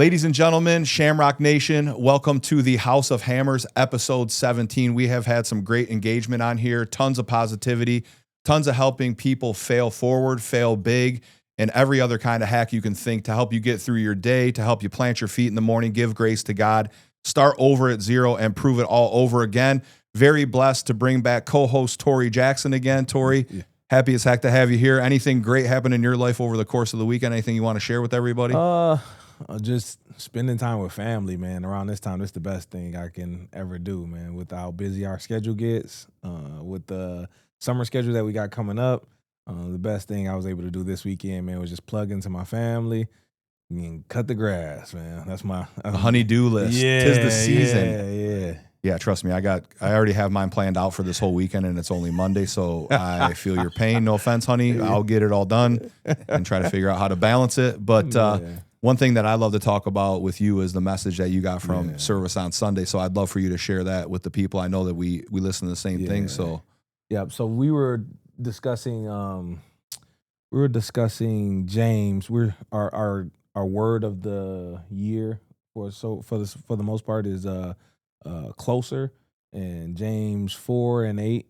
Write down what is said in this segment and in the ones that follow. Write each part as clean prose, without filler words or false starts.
Ladies and gentlemen, Shamrock Nation, welcome to the House of Hammers, episode 17. We have had some great engagement on here, tons of positivity, tons of helping people fail forward, fail big, and every other kind of hack you can think to help you get through your day, to help you plant your feet in the morning, give grace to God, start over at zero, and prove it all over again. Very blessed to bring back co-host Tori Jackson again. Tori, happy as heck to have you here. Anything great happened in your life over the course of the weekend? Anything you want to share with everybody? Just spending time with family, man. Around this time, it's the best thing I can ever do, man. With how busy our schedule gets, with the summer schedule that we got coming up, the best thing I was able to do this weekend, man, was just plug into my family and cut the grass, man. That's my honey-do list. Yeah, 'Tis the season. Yeah. Yeah, trust me, I already have mine planned out for this whole weekend, and it's only Monday, so I feel your pain. No offense, honey. I'll get it all done and try to figure out how to balance it. But one thing that I love to talk about with you is the message that you got from service on Sunday. So I'd love for you to share that with the people. I know that we listen to the same thing. So So we were discussing James. Our word of the year for the most part is closer, and James 4:8,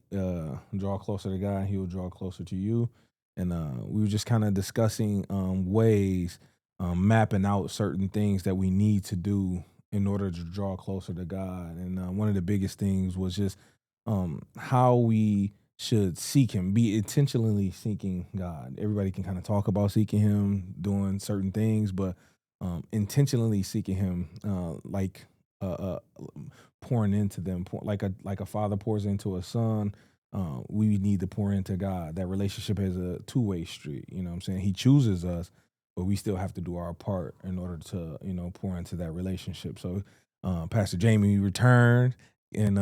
draw closer to God, he will draw closer to you. And we were just kind of discussing ways, mapping out certain things that we need to do in order to draw closer to God. And one of the biggest things was just how we should seek him, be intentionally seeking God. Everybody can kind of talk about seeking him, doing certain things, but intentionally seeking him, pouring into them, like a father pours into a son. We need to pour into God. That relationship is a two-way street. You know what I'm saying? He chooses us, but we still have to do our part in order to, pour into that relationship. So Pastor Jamie returned, and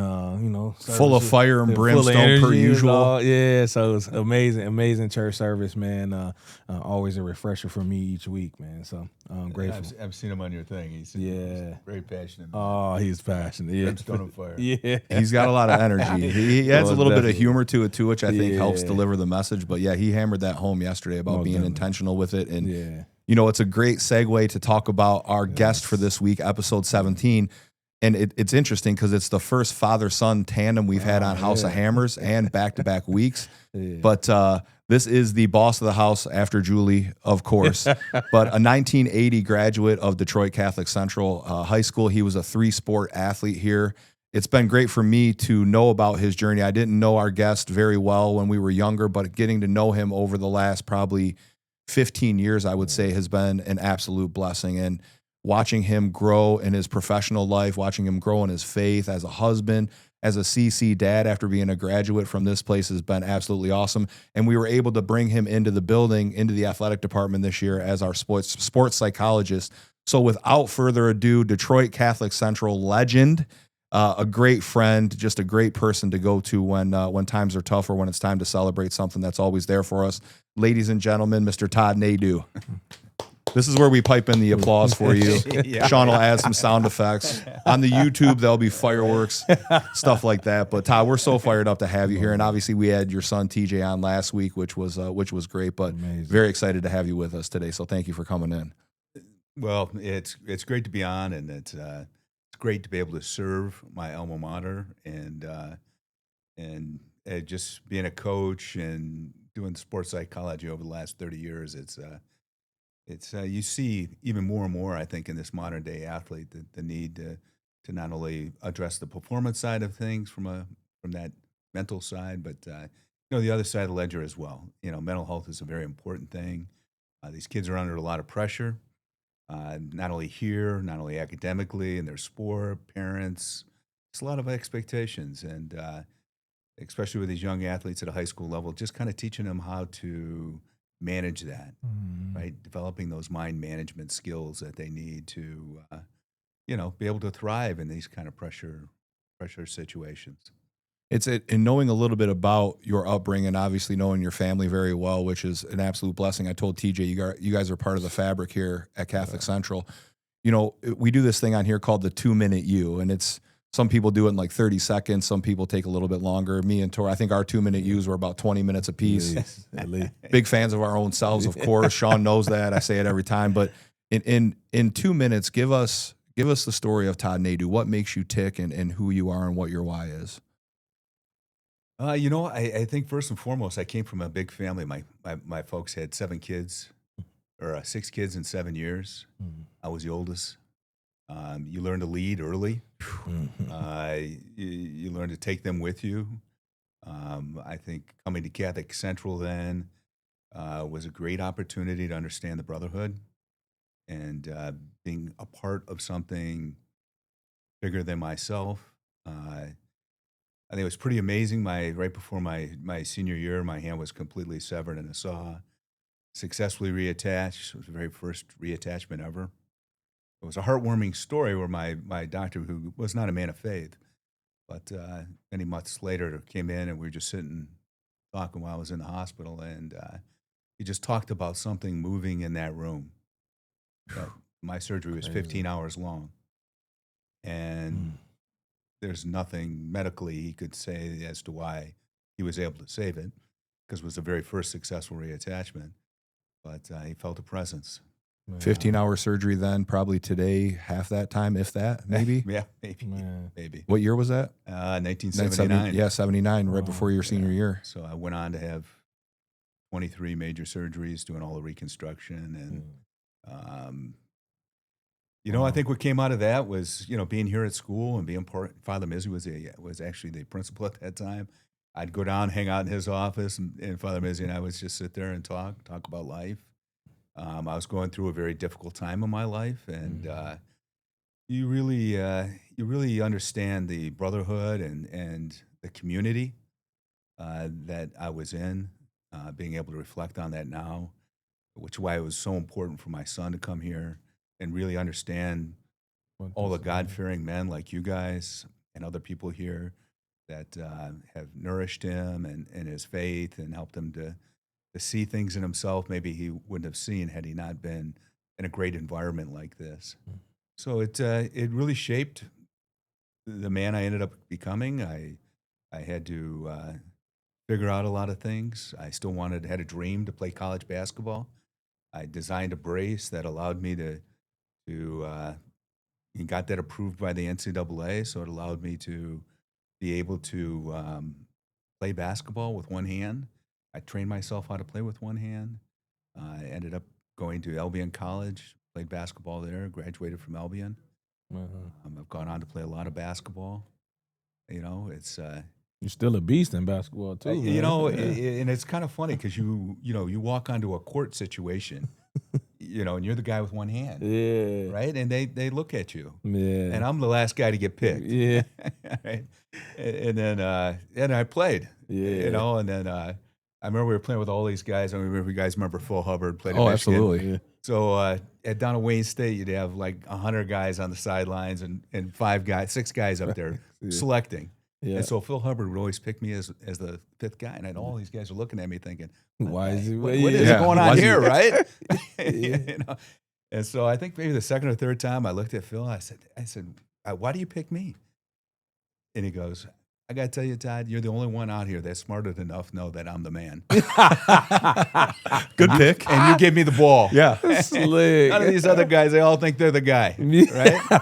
full of fire and brimstone per usual. So it's amazing church service, man. Always a refresher for me each week, man. So I'm grateful. I've seen him on your thing. He's very passionate. Oh, he's passionate. Yeah, brimstone and fire. Yeah, he's got a lot of energy. He adds a little bit of humor to it too, which I think helps deliver the message. But yeah, he hammered that home yesterday about being intentional with it, and it's a great segue to talk about our guest for this week, episode 17. And it's interesting because it's the first father-son tandem we've had on House of Hammers and back-to-back weeks. But this is the boss of the house after Julie, of course. But a 1980 graduate of Detroit Catholic Central High School. He was a three-sport athlete here. It's been great for me to know about his journey. I didn't know our guest very well when we were younger, but getting to know him over the last probably 15 years, I would say, has been an absolute blessing. And watching him grow in his professional life, watching him grow in his faith as a husband, as a CC dad after being a graduate from this place has been absolutely awesome. And we were able to bring him into the building, into the athletic department this year as our sports psychologist. So without further ado, Detroit Catholic Central legend, a great friend, just a great person to go to when times are tough or when it's time to celebrate something that's always there for us. Ladies and gentlemen, Mr. Todd Nadeau. This is where we pipe in the applause for you. Sean will add some sound effects. On the YouTube, there'll be fireworks, stuff like that. But Todd, we're so fired up to have you here. And obviously we had your son TJ on last week, which was great, but very excited to have you with us today. So thank you for coming in. Well, it's great to be on, and it's great to be able to serve my alma mater, and just being a coach and doing sports psychology over the last 30 years. It's you see even more and more, I think, in this modern day athlete, the need to not only address the performance side of things from that mental side, but the other side of the ledger as well. Mental health is a very important thing. These kids are under a lot of pressure, not only here, not only academically in their sport, parents. It's a lot of expectations, and especially with these young athletes at a high school level, just kind of teaching them how to manage that, right? Developing those mind management skills that they need to, be able to thrive in these kind of pressure situations. It's in knowing a little bit about your upbringing, obviously knowing your family very well, which is an absolute blessing. I told TJ, you guys are part of the fabric here at Catholic Central. We do this thing on here called the 2-minute U, and it's, some people do it in like 30 seconds. Some people take a little bit longer. Me and Tor, I think our 2-minute U's were about 20 minutes apiece. Big fans of our own selves, of course. Sean knows that. I say it every time. But In 2 minutes, give us the story of Todd Nadeau. What makes you tick, and who you are, and what your why is. I think first and foremost, I came from a big family. My folks had 7 kids, or 6 kids in 7 years. I was the oldest. You learn to lead early. You learn to take them with you. I think coming to Catholic Central then was a great opportunity to understand the brotherhood and being a part of something bigger than myself. I think it was pretty amazing. Right before my senior year, my hand was completely severed in a saw. Successfully reattached. It was the very first reattachment ever. It was a heartwarming story where my doctor, who was not a man of faith, but many months later came in and we were just sitting talking while I was in the hospital, and he just talked about something moving in that room. My surgery was 15 hours long, and there's nothing medically he could say as to why he was able to save it, because it was the very first successful reattachment. But he felt a presence. 15-hour surgery then, probably today, half that time, if that, maybe? Yeah, maybe. What year was that? 1979. Yeah, 79, right before your senior year. So I went on to have 23 major surgeries, doing all the reconstruction. And, I think what came out of that was, being here at school and being part. Father Mizzy was actually the principal at that time. I'd go down, hang out in his office, and Father Mizzy and I would just sit there and talk about life. I was going through a very difficult time in my life, and you really understand the brotherhood and the community that I was in. Being able to reflect on that now, which is why it was so important for my son to come here and really understand all the God-fearing men like you guys and other people here that have nourished him and his faith and helped him to see things in himself maybe he wouldn't have seen had he not been in a great environment like this. So it really shaped the man I ended up becoming. I had to figure out a lot of things. I still had a dream to play college basketball. I designed a brace that allowed me to and got that approved by the NCAA, so it allowed me to be able to play basketball with one hand. I trained myself how to play with one hand. I ended up going to Albion College, played basketball there, graduated from Albion. I've gone on to play a lot of basketball. It's you're still a beast in basketball too. And it's kind of funny because you walk onto a court situation, and you're the guy with one hand, right? And they look at you, and I'm the last guy to get picked, right? And then I played, and then I remember we were playing with all these guys. I don't remember if you guys remember Phil Hubbard played. Oh, absolutely. Yeah. So at down at Wayne State, you'd have like 100 guys on the sidelines and 6 guys up there selecting. Yeah. And so Phil Hubbard would always pick me as the 5th guy, and all these guys are looking at me thinking, "Why is he? What is going on here?" Right? And so I think maybe the second or third time I looked at Phil, I said, "Why do you pick me?" And he goes, "I got to tell you, Todd, you're the only one out here that's smart enough to know that I'm the man." Good pick. And you give me the ball. Yeah. Slick. None of these other guys, they all think they're the guy, right?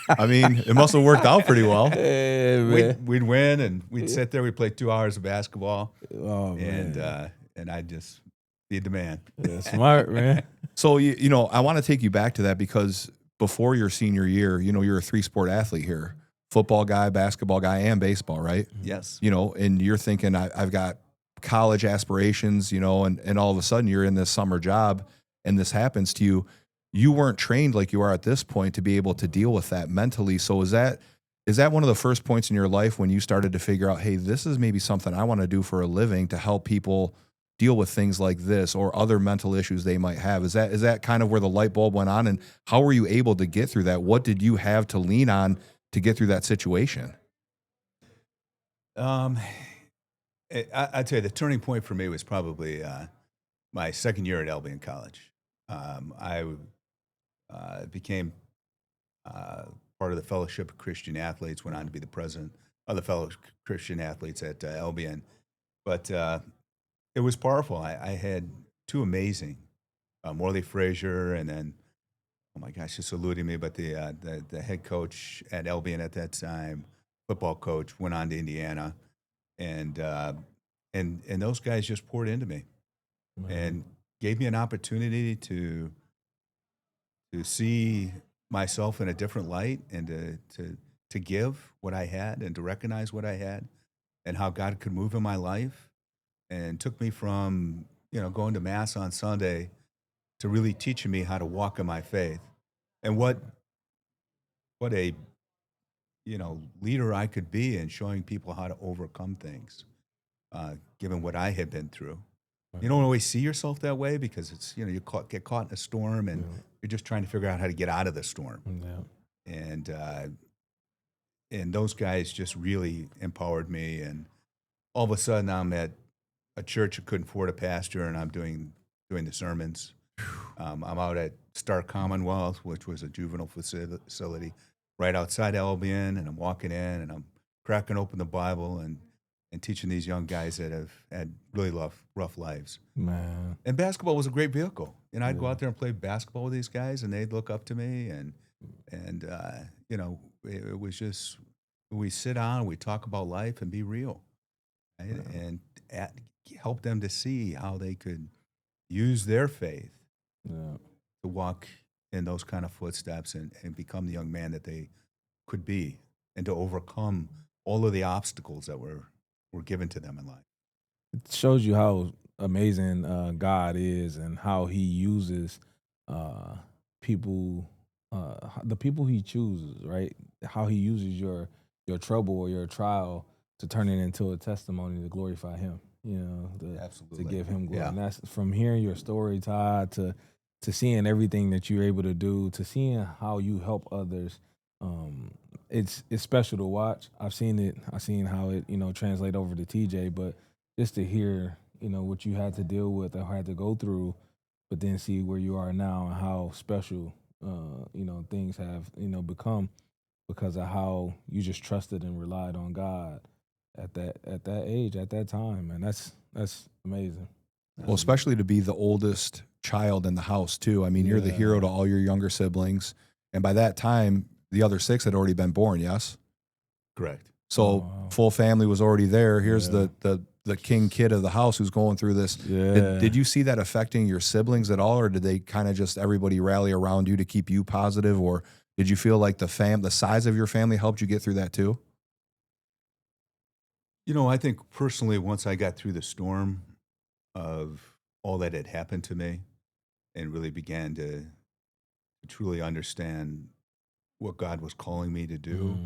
I mean, it must have worked out pretty well. We'd win, and we'd sit there. We'd play 2 hours of basketball. Oh, man. And I'd just be the man. Yeah, smart, man. So, I want to take you back to that because before your senior year, you're a 3-sport athlete here. Football guy, basketball guy, and baseball, right? Yes. And you're thinking, I've got college aspirations, and all of a sudden you're in this summer job and this happens to you. You weren't trained like you are at this point to be able to deal with that mentally. So is that one of the first points in your life when you started to figure out, hey, this is maybe something I want to do for a living to help people deal with things like this or other mental issues they might have? Is that kind of where the light bulb went on? And how were you able to get through that? What did you have to lean on to get through that situation? I'd say the turning point for me was probably my second year at Albion College. I became part of the Fellowship of Christian Athletes, went on to be the president of the Fellowship of Christian Athletes at Albion. But it was powerful. I had 2 amazing, Morley Frazier and then oh my gosh, it's eluding me, but the head coach at Albion at that time, football coach, went on to Indiana, and those guys just poured into me and gave me an opportunity to see myself in a different light and to give what I had and to recognize what I had and how God could move in my life, and took me from, going to mass on Sunday to really teaching me how to walk in my faith, and what a leader I could be in showing people how to overcome things, given what I had been through. You don't always see yourself that way because it's, you get caught in a storm and you're just trying to figure out how to get out of the storm. And those guys just really empowered me. And all of a sudden I'm at a church that couldn't afford a pastor, and I'm doing the sermons. I'm out at Star Commonwealth, which was a juvenile facility right outside Albion, and I'm walking in and I'm cracking open the Bible and teaching these young guys that have had really rough lives. Man. And basketball was a great vehicle. I'd go out there and play basketball with these guys, and they'd look up to me, and it was just, we sit down, we talk about life and be real, right? And help them to see how they could use their faith to walk in those kind of footsteps and become the young man that they could be, and to overcome all of the obstacles that were given to them in life. It shows you how amazing God is, and how he uses people, the people he chooses, right? How he uses your trouble or your trial to turn it into a testimony to glorify him, to give him glory. Yeah. And that's from hearing your story, Todd, to seeing everything that you're able to do, to seeing how you help others. It's special to watch. I've seen how it, translate over to TJ, but just to hear, what you had to deal with or had to go through, but then see where you are now and how special, things have, become because of how you just trusted and relied on God at that age, at that time. And that's amazing. Well, especially to be the oldest child in the house too. I mean, you're the hero to all your younger siblings. And by that time, the other 6 had already been born, yes? Correct. So full family was already there. Here's the king kid of the house who's going through this. Yeah. Did you see that affecting your siblings at all, or did they kind of just everybody rally around you to keep you positive, or did you feel like the size of your family helped you get through that too? I think personally, once I got through the storm of all that had happened to me and really began to truly understand what God was calling me to do,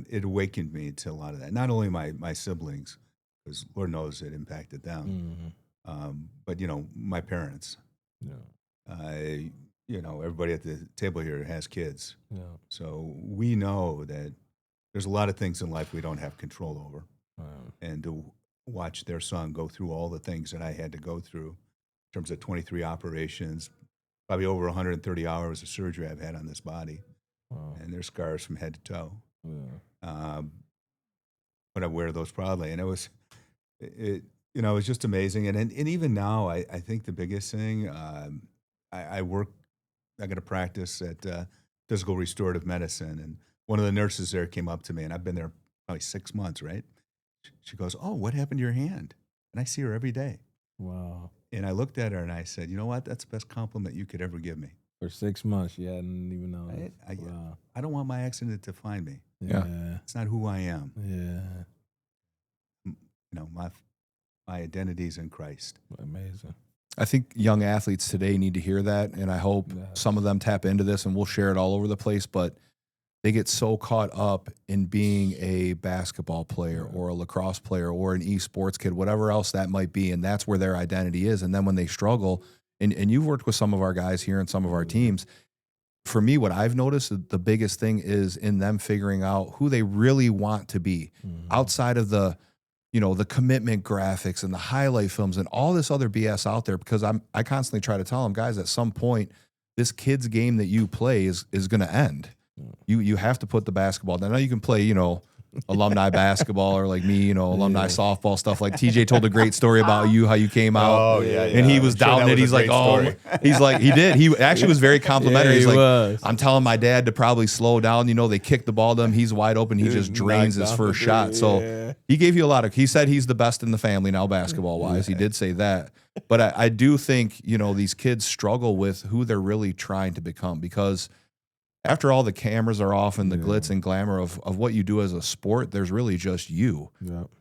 it awakened me to a lot of that. Not only my siblings, because Lord knows it impacted them, but, my parents. Everybody at the table here has kids. Yeah. So we know that there's a lot of things in life we don't have control over. And to watch their son go through all the things that I had to go through in terms of 23 operations, probably over 130 hours of surgery I've had on this body. Wow. And there's scars from head to toe. Yeah. But I wear those proudly. And it was just amazing. And even now, I think the biggest thing, I got a practice at physical restorative medicine. And one of the nurses there came up to me, and I've been there probably 6 months, right? She goes, "Oh, what happened to your hand?" And I see her every day. Wow. And I looked at her and I said, "You know what? That's the best compliment you could ever give me." For 6 months, you hadn't even known. I don't want my accident to define me. Yeah. It's not who I am. Yeah. My identity is in Christ. Amazing. I think young athletes today need to hear that, and I hope some of them tap into this, and we'll share it all over the place, but they get so caught up in being a basketball player or a lacrosse player or an esports kid, whatever else that might be, and that's where their identity is. And then when they struggle, and you've worked with some of our guys here and some of our teams, for me, what I've noticed, the biggest thing is in them figuring out who they really want to be outside of the commitment graphics and the highlight films and all this other BS out there, because I constantly try to tell them, guys, at some point, this kid's game that you play is going to end. You have to put the basketball down. Now you can play, alumni basketball or like me, you know, alumni softball stuff. Like TJ told a great story about you, how you came out. Oh, yeah. And he was doubting it. He's like, oh, he's like, he did. He actually was very complimentary. He's like, I'm telling my dad to probably slow down. You know, they kick the ball to him. He's wide open. He just drains his first shot. So he gave you a lot of, he said he's the best in the family now basketball wise. He did say that. But I do think, you know, these kids struggle with who they're really trying to become, because after all the cameras are off and the glitz and glamour of what you do as a sport, there's really just you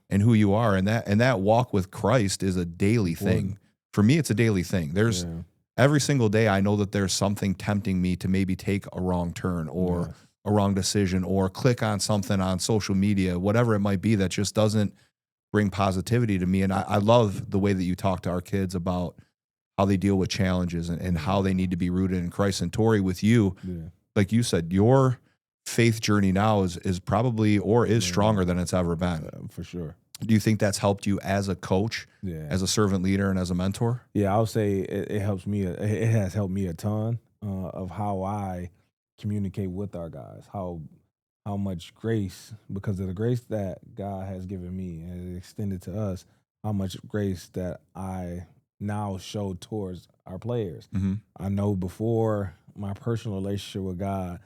and who you are. And that walk with Christ is a daily thing. For me, it's a daily thing. There's every single day I know that there's something tempting me to maybe take a wrong turn or a wrong decision or click on something on social media, whatever it might be, that just doesn't bring positivity to me. And I love the way that you talk to our kids about how they deal with challenges and how they need to be rooted in Christ. And Tori, with you, like you said, your faith journey now is probably or is stronger than it's ever been. For sure. Do you think that's helped you as a coach, as a servant leader, and as a mentor? Yeah, I would say it helps me. It has helped me a ton of how I communicate with our guys, how much grace, because of the grace that God has given me and extended to us, how much grace that I now show towards our players. Mm-hmm. I know before my personal relationship with God,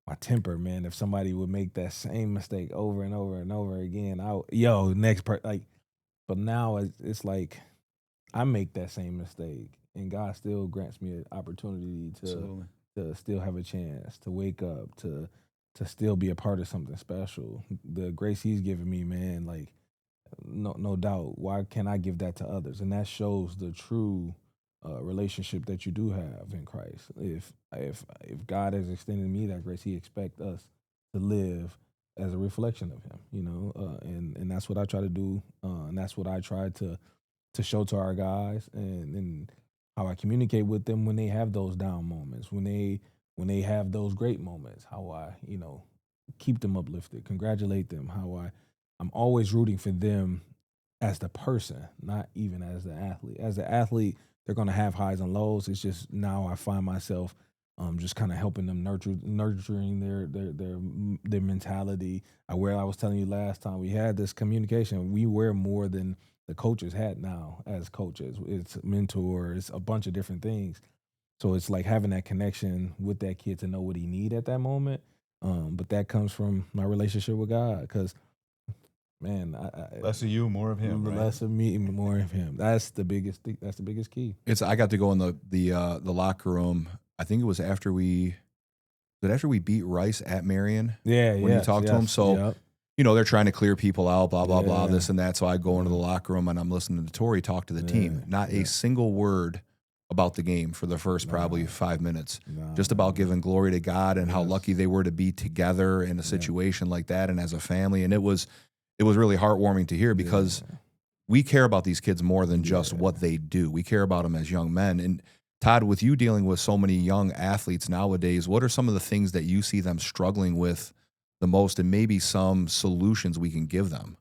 my temper, man, if somebody would make that same mistake over and over and over again, but now it's like I make that same mistake and God still grants me an opportunity to still have a chance to wake up, to still be a part of something special. The grace he's given me, man, like no doubt. Why can't I give that to others? And that shows the true relationship that you do have in Christ. If God has extended me that grace, he expects us to live as a reflection of him, you know, and that's what I try to do. And that's what I try to show to our guys and how I communicate with them when they have those down moments, when they have those great moments, how I, you know, keep them uplifted, congratulate them, how I'm always rooting for them as the person, not even as the athlete. As the athlete, they're going to have highs and lows. It's just now I find myself just kind of helping them nurturing their mentality. I was telling you last time we had this communication, we wear more than the coaches had now as coaches. It's mentor, it's a bunch of different things. So it's like having that connection with that kid to know what he need at that moment. But that comes from my relationship with God, because man, less of you, more of him. Less of me, more of him. That's the biggest thing. That's the biggest key. I got to go in the locker room. I think it was after we beat Rice at Marion. Yeah, when you talked to him. So you know they're trying to clear people out, blah blah blah, this and that. So I go into the locker room and I'm listening to Tori talk to the team. Not a single word about the game for the first probably 5 minutes. Just about giving glory to God and how lucky they were to be together in a situation like that and as a family. And it was really heartwarming to hear, because we care about these kids more than just what they do. We care about them as young men. And Todd, with you dealing with so many young athletes nowadays, what are some of the things that you see them struggling with the most, and maybe some solutions we can give them?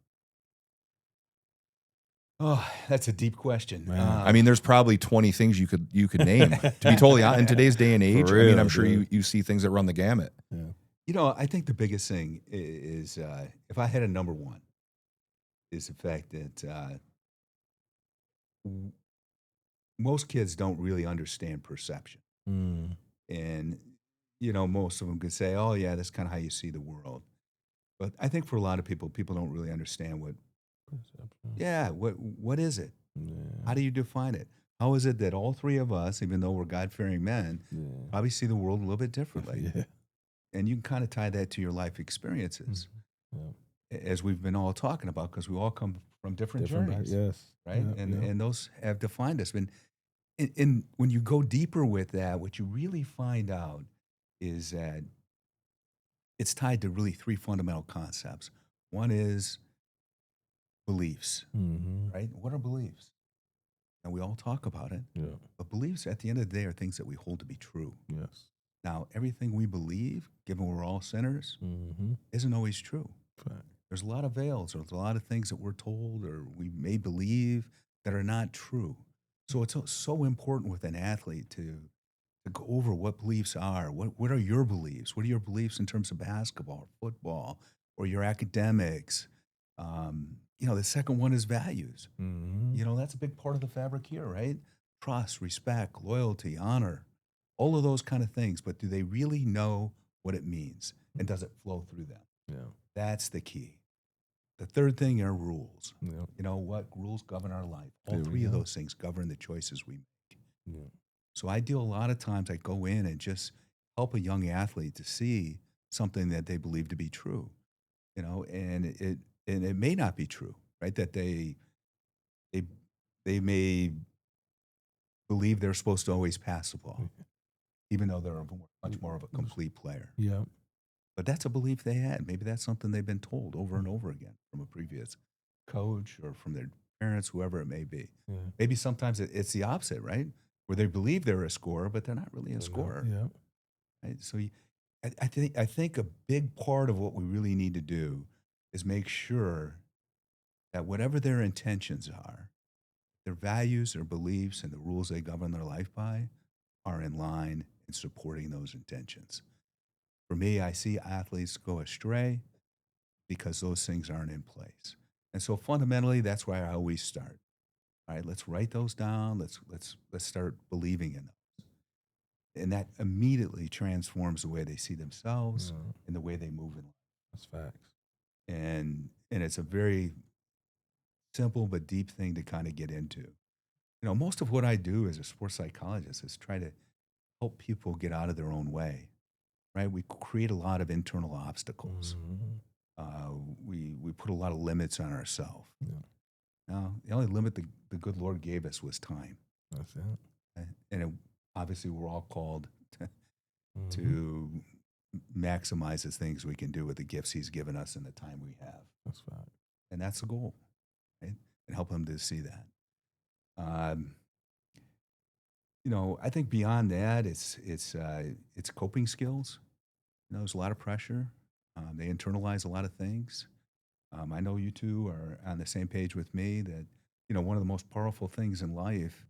Oh, that's a deep question. I mean, there's probably 20 things you could name. To be totally honest, in today's day and age, I mean, I'm sure you see things that run the gamut. Yeah. You know, I think the biggest thing is if I had a number one, is the fact that most kids don't really understand perception. And, you know, most of them could say, oh, yeah, that's kind of how you see the world. But I think for a lot of people don't really understand what is it? Yeah. How do you define it? How is it that all three of us, even though we're God-fearing men, probably see the world a little bit differently? And you can kind of tie that to your life experiences, as we've been all talking about, because we all come from different journeys, right? And those have defined us. And when you go deeper with that, what you really find out is that it's tied to really three fundamental concepts. One is beliefs, right? What are beliefs? And we all talk about it. But beliefs, at the end of the day, are things that we hold to be true. Yes. Now, everything we believe, given we're all sinners, isn't always true. Right. There's a lot of veils. There's a lot of things that we're told or we may believe that are not true. So it's so important with an athlete to go over what beliefs are. What are your beliefs? What are your beliefs in terms of basketball, football, or your academics. The second one is values. That's a big part of the fabric here, right? Trust, respect, loyalty, honor, all of those kind of things. But do they really know what it means? And does it flow through them? Yeah. That's the key. The third thing are rules. Yeah. What rules govern our life? All three of those things govern the choices we make. Yeah. So I do a lot of times I go in and just help a young athlete to see something that they believe to be true, and it may not be true, right? That they may believe they're supposed to always pass the ball, even though they're much more of a complete player. Yeah. But that's a belief they had. Maybe that's something they've been told over and over again from a previous coach or from their parents, whoever it may be. Yeah. Maybe sometimes it's the opposite, right? Where they believe they're a scorer, but they're not really a scorer. Yeah. Right? So I think a big part of what we really need to do is make sure that whatever their intentions are, their values, their beliefs, and the rules they govern their life by are in line in supporting those intentions. For me, I see athletes go astray because those things aren't in place. And so fundamentally, that's where I always start. All right, let's write those down. Let's start believing in those. And that immediately transforms the way they see themselves and the way they move in life. That's facts. And it's a very simple but deep thing to kind of get into. Most of what I do as a sports psychologist is try to help people get out of their own way, right? We create a lot of internal obstacles. We put a lot of limits on ourselves. Yeah. Now, the only limit the good Lord gave us was time. That's it. And obviously, we're all called to maximize the things we can do with the gifts He's given us and the time we have. That's fact. And that's the goal, right? And help them to see that. I think beyond that, it's coping skills. There's a lot of pressure. They internalize a lot of things. I know you two are on the same page with me that, one of the most powerful things in life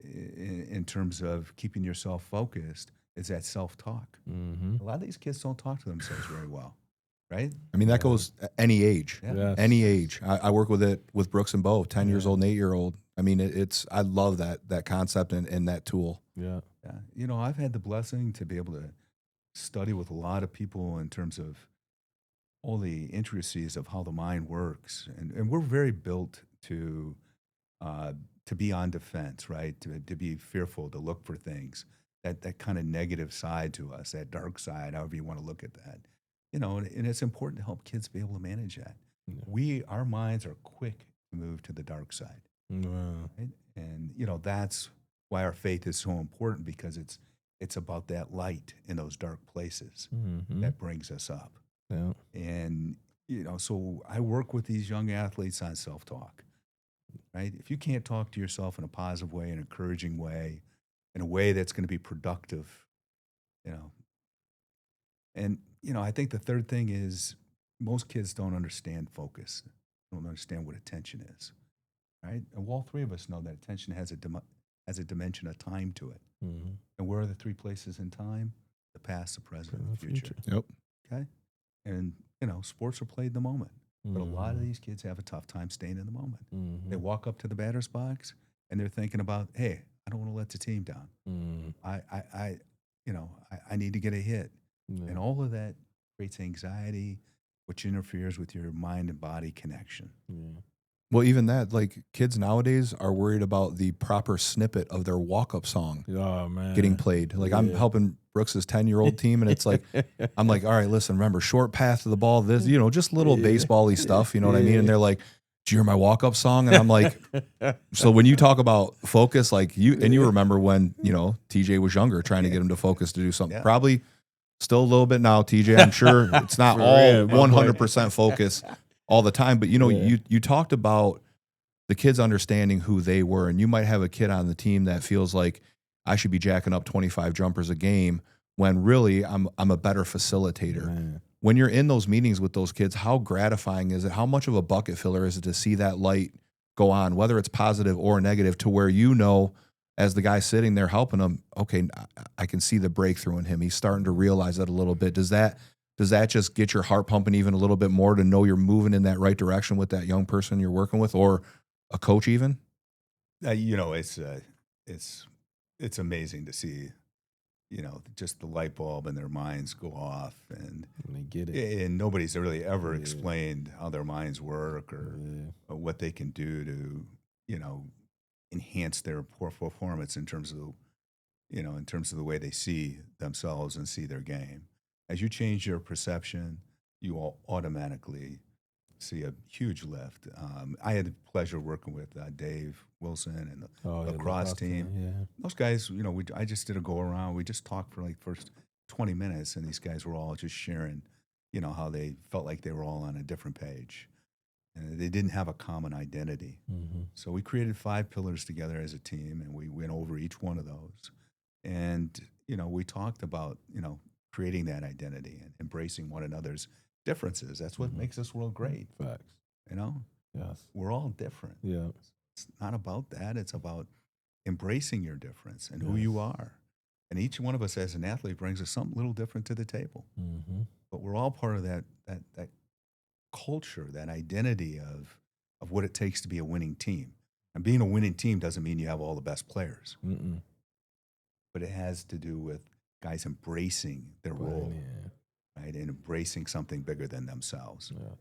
in terms of keeping yourself focused is that self-talk. A lot of these kids don't talk to themselves very well, right? I mean, that goes any age, Yes. any age. I work with it with Brooks and Bo, 10 years old and 8-year-old. I mean, I love that concept and that tool. Yeah. Yeah. I've had the blessing to be able to study with a lot of people in terms of all the intricacies of how the mind works. And we're very built to be on defense, right? To be fearful, to look for things, that kind of negative side to us, that dark side, however you want to look at that. And it's important to help kids be able to manage that. Yeah. Our minds are quick to move to the dark side. Wow. Right? And, that's why our faith is so important, because it's about that light in those dark places that brings us up. Yeah. And, so I work with these young athletes on self-talk, right? If you can't talk to yourself in a positive way, an encouraging way, in a way that's going to be productive, and, I think the third thing is most kids don't understand focus, don't understand what attention is, right? And all three of us know that attention has a dimension of time to it. And where are the three places in time? The past, the present, and the future. Yep. Okay? And, sports are played in the moment. But a lot of these kids have a tough time staying in the moment. They walk up to the batter's box and they're thinking about, hey, I don't want to let the team down. I need to get a hit. Yeah. And all of that creates anxiety, which interferes with your mind and body connection. Yeah. Well, even that, like kids nowadays are worried about the proper snippet of their walk-up song getting played. Like I'm helping Brooks's 10-year-old team, and it's like, I'm like, all right, listen, remember, short path to the ball, this, just little baseball-y stuff, you know what I mean? And they're like, do you hear my walk-up song? And I'm like, so when you talk about focus, like you remember when, TJ was younger, trying to get him to focus to do something. Probably still a little bit now, TJ. I'm sure it's not all 100% focus all the time, but you talked about the kids understanding who they were, and you might have a kid on the team that feels like I should be jacking up 25 jumpers a game when really I'm a better facilitator. Man. When you're in those meetings with those kids, how gratifying is it? How much of a bucket filler is it to see that light go on, whether it's positive or negative, to where as the guy sitting there helping him, okay, I can see the breakthrough in him. He's starting to realize that a little bit. Does that does that just get your heart pumping even a little bit more to know you're moving in that right direction with that young person you're working with, or a coach even? You know, it's amazing to see, you know, just the light bulb in their minds go off, and they get it. And nobody's really ever explained how their minds work or what they can do to, you know, enhance their performance in terms of, you know, in terms of the way they see themselves and see their game. As you change your perception, you will automatically see a huge lift. I had the pleasure of working with Dave Wilson and the lacrosse team. Yeah. Those guys, you know, I just did a go around. We just talked for like first 20 minutes, and these guys were all just sharing, you know, how they felt like they were all on a different page. And they didn't have a common identity. Mm-hmm. So we created 5 pillars together as a team, and we went over each one of those. And, you know, we talked about, you know, creating that identity and embracing one another's differences. That's what makes this world great. Facts. You know? Yes. We're all different. Yeah. It's not about that. It's about embracing your difference and who you are. And each one of us as an athlete brings us something a little different to the table. Mm-hmm. But we're all part of that culture, that identity of what it takes to be a winning team. And being a winning team doesn't mean you have all the best players. Mm-mm. But it has to do with guys embracing their role, right? And embracing something bigger than themselves. Yeah.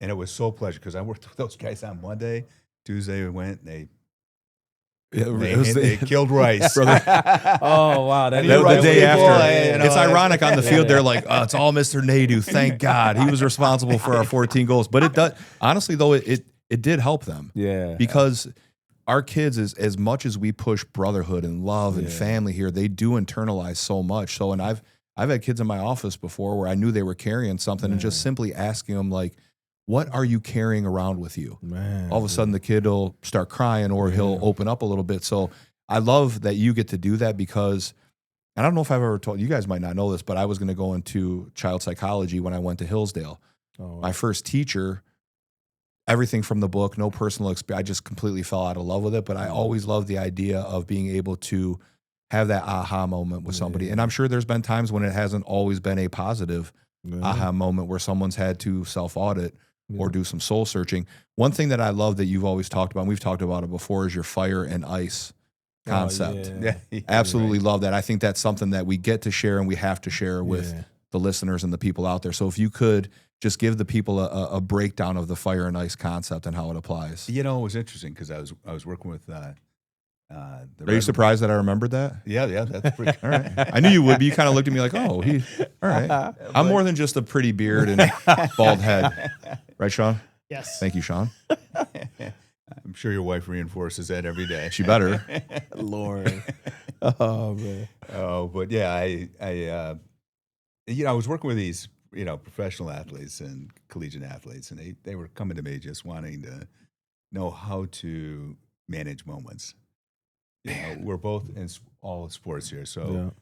And it was so pleasure because I worked with those guys on Monday. Tuesday we went and they killed Rice. Oh wow! The day after, it's ironic on the field. They're like, "Oh, it's all Mr. Nadeau. Thank God he was responsible for our 14 goals." But it does, honestly, though, it did help them. Yeah, because our kids, as much as we push brotherhood and love and family here, they do internalize so much. So, and I've had kids in my office before where I knew they were carrying something, and just simply asking them like, what are you carrying around with you? Man, all of a sudden the kid will start crying or he'll open up a little bit. So I love that you get to do that because, and I don't know if I've ever told, you guys might not know this, but I was going to go into child psychology when I went to Hillsdale. My first teacher, everything from the book, no personal experience. I just completely fell out of love with it. But I always loved the idea of being able to have that aha moment with somebody. And I'm sure there's been times when it hasn't always been a positive aha moment where someone's had to self-audit or do some soul searching. One thing that I love that you've always talked about, and we've talked about it before, is your fire and ice concept. Absolutely love that. I think that's something that we get to share and we have to share with the listeners and the people out there. So if you could just give the people a breakdown of the fire and ice concept and how it applies. You know, it was interesting because I was working with are you surprised that I remembered that? Yeah, that's pretty. All right. I knew you would, but you kind of looked at me like, oh, all right. I'm more than just a pretty beard and bald head. Right, Sean? Yes. Thank you, Sean. I'm sure your wife reinforces that every day. She better. Lord. Oh, man. Oh, but yeah, I was working with these, professional athletes and collegiate athletes, and they were coming to me just wanting to know how to manage moments. We're both in all sports here, so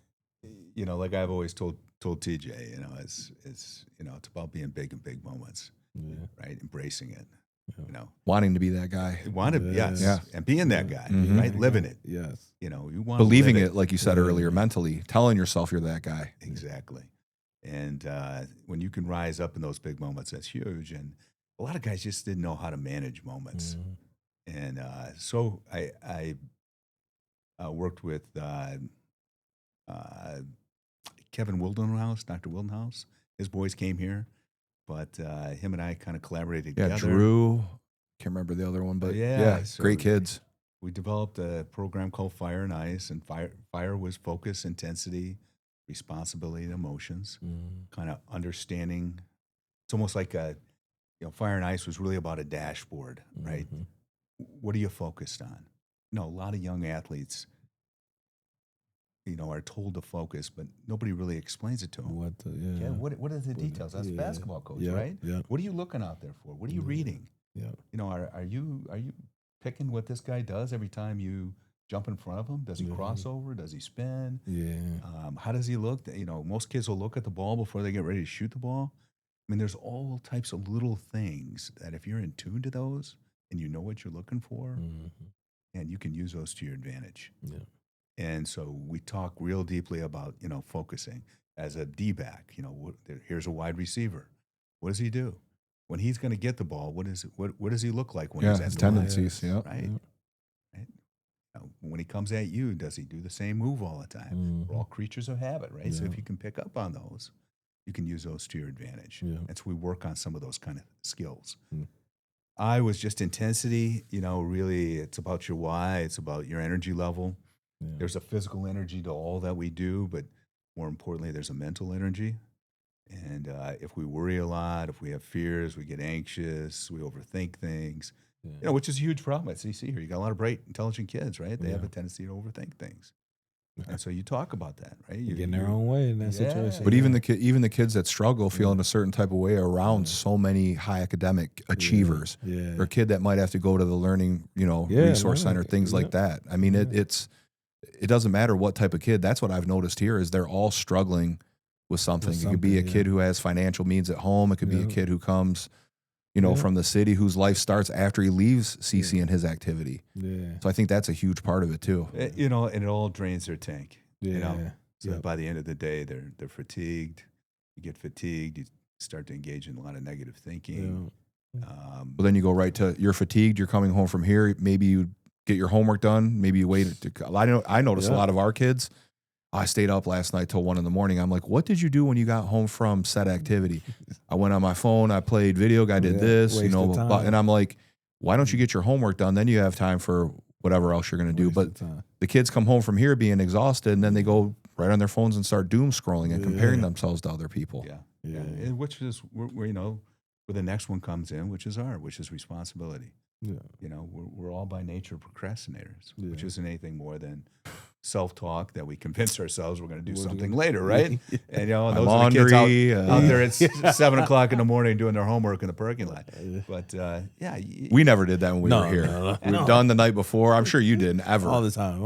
like I've always told TJ, it's about being big in big moments, right? Embracing it, wanting to be that guy, and being that guy, right? Living it, you want believing it, like you said earlier, mentally telling yourself you're that guy, exactly. And when you can rise up in those big moments, that's huge. And a lot of guys just didn't know how to manage moments, and so I worked with Kevin Wildenhouse, Dr. Wildenhouse. His boys came here, but him and I kind of collaborated together. Drew, can't remember the other one, but so great kids. We developed a program called Fire and Ice, and fire was focus, intensity, responsibility, and emotions, kind of understanding. It's almost like Fire and Ice was really about a dashboard, right? What are you focused on? A lot of young athletes, are told to focus, but nobody really explains it to them. What are the details? That's basketball coach, right? Yeah. What are you looking out there for? What are you reading? Yeah. Are you picking what this guy does every time you jump in front of him? Does he cross over? Does he spin? Yeah. How does he look? Most kids will look at the ball before they get ready to shoot the ball. I mean, there's all types of little things that if you're in tune to those and you know what you're looking for, and you can use those to your advantage. Yeah. And so we talk real deeply about, focusing. as a D-back. Here's a wide receiver. What does he do? When he's going to get the ball, what does he look like when he's at his the tendencies, line? Right? Right? When he comes at you, does he do the same move all the time? We're all creatures of habit, right? So if you can pick up on those, you can use those to your advantage. And so we work on some of those kind of skills. I was just intensity, really it's about your why, it's about your energy level. There's a physical energy to all that we do, but more importantly, there's a mental energy. And if we worry a lot, if we have fears, we get anxious, we overthink things, which is a huge problem at CC here. You got a lot of bright, intelligent kids, right? They have a tendency to overthink things. And so you talk about that, right? You get in their own way in that situation. But even the kids that struggle feel in a certain type of way around so many high academic achievers, or a kid that might have to go to the learning, resource center, things like that. I mean, it doesn't matter what type of kid. That's what I've noticed here is they're all struggling with something. It could be a kid who has financial means at home. It could be a kid who comes, from the city whose life starts after he leaves CC and his activity. So I think that's a huge part of it too. And it all drains their tank. So by the end of the day, they're fatigued. You get fatigued. You start to engage in a lot of negative thinking. But then you go right to you're fatigued. You're coming home from here. Maybe you get your homework done. Maybe you wait. I notice a lot of our kids. I stayed up last night till 1 a.m. I'm like, what did you do when you got home from said activity? I went on my phone. I played video. I did this, and I'm like, why don't you get your homework done? Then you have time for whatever else you're going to do. But the kids come home from here being exhausted, and then they go right on their phones and start doom scrolling and comparing themselves to other people. And which is where the next one comes in, which is responsibility. We're all by nature procrastinators, which isn't anything more than self-talk that we convince ourselves we're going to do something later, right? And those laundry, are the kids out there at 7 o'clock in the morning doing their homework in the parking lot. But we never did that when we were here. We've done the night before. I'm sure you didn't ever. All the time.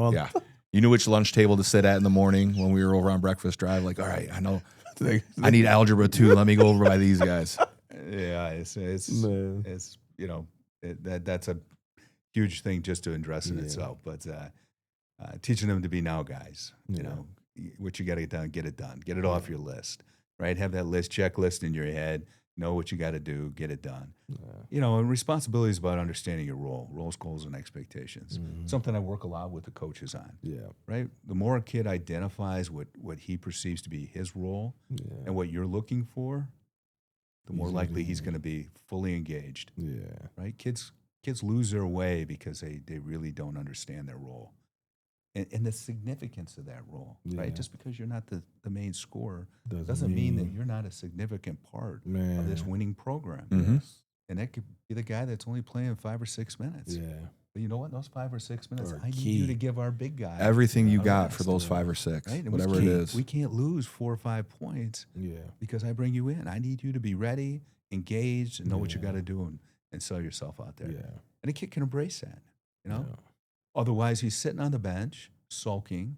You knew which lunch table to sit at in the morning when we were over on Breakfast Drive. Like, all right, I know I need algebra 2. Let me go over by these guys. That's a huge thing just to address in itself. But teaching them to be now guys, what you got to get it done, get it off your list, right? Have that checklist in your head, know what you got to do, get it done. And responsibility is about understanding your roles, goals, and expectations. Something I work a lot with the coaches on. Right? The more a kid identifies what he perceives to be his role and what you're looking for, the more likely he's going to be fully engaged. Right? Kids lose their way because they really don't understand their role. And the significance of that role, right? Just because you're not the main scorer doesn't mean that you're not a significant part of this winning program. And that could be the guy that's only playing 5 or 6 minutes. But you know what? Those 5 or 6 minutes, I need you to give our big guy everything you got for those 5 or 6, right? whatever it is. We can't lose 4 or 5 points because I bring you in. I need you to be ready, engaged, and know what you got to do and sell yourself out there. And a kid can embrace that, Otherwise, he's sitting on the bench, sulking,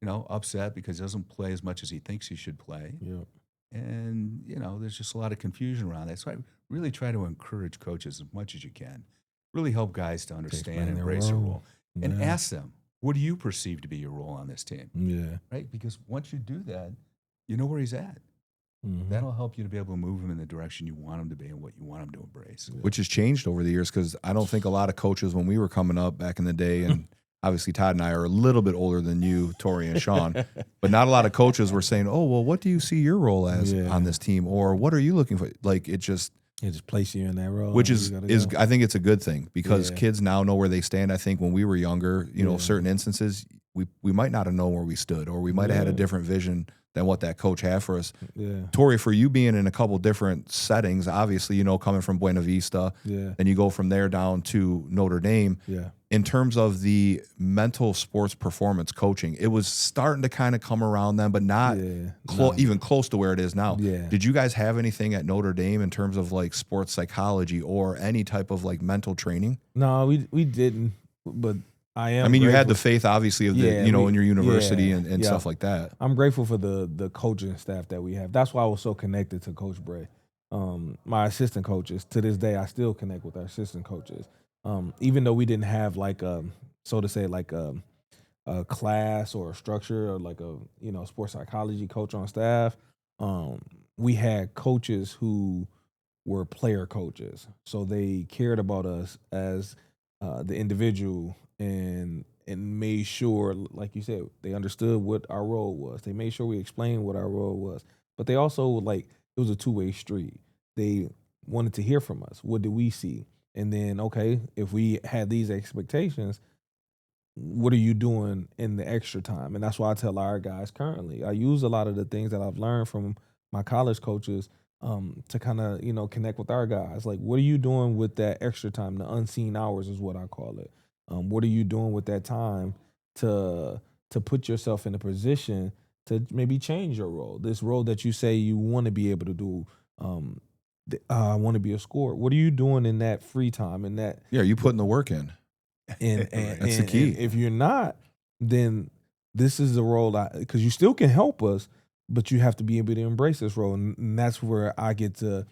upset because he doesn't play as much as he thinks he should play. And, there's just a lot of confusion around that. So I really try to encourage coaches as much as you can. Really help guys to understand and embrace their role. And ask them, what do you perceive to be your role on this team? Right? Because once you do that, you know where he's at. That'll help you to be able to move him in the direction you want him to be and what you want him to embrace. Which has changed over the years because I don't think a lot of coaches when we were coming up back in the day, and obviously Todd and I are a little bit older than you, Tori and Sean, but not a lot of coaches were saying, oh, well, what do you see your role as on this team? Or what are you looking for? Like it just place you in that role. Which is I think it's a good thing because kids now know where they stand. I think when we were younger, certain instances, we might not have known where we stood or we might have had a different vision than what that coach had for us. Tori, for you being in a couple different settings, obviously, coming from Buena Vista, and you go from there down to Notre Dame. In terms of the mental sports performance coaching, it was starting to kind of come around then, but not even close to where it is now. Did you guys have anything at Notre Dame in terms of like sports psychology or any type of like mental training? No, we didn't, but I mean, you had the faith, obviously, of the in your university and stuff like that. I'm grateful for the coaching staff that we have. That's why I was so connected to Coach Bray. My assistant coaches, to this day, I still connect with our assistant coaches. Even though we didn't have like so to say like a class or a structure or like a sports psychology coach on staff, we had coaches who were player coaches, so they cared about us as the individual and made sure, like you said, they understood what our role was. They made sure we explained what our role was, but they also like it was a two-way street. They wanted to hear from us. What did we see? And then, okay, if we had these expectations, what are you doing in the extra time? And that's why I tell our guys currently, I use a lot of the things that I've learned from my college coaches to kind of, connect with our guys. Like, what are you doing with that extra time? The unseen hours is what I call it. What are you doing with that time to put yourself in a position to maybe change your role? This role that you say you want to be able to do. I want to be a scorer. What are you doing in that free time? And that you putting the work in. And that's the key. And if you're not, then this is the role because you still can help us, but you have to be able to embrace this role, and that's where I get to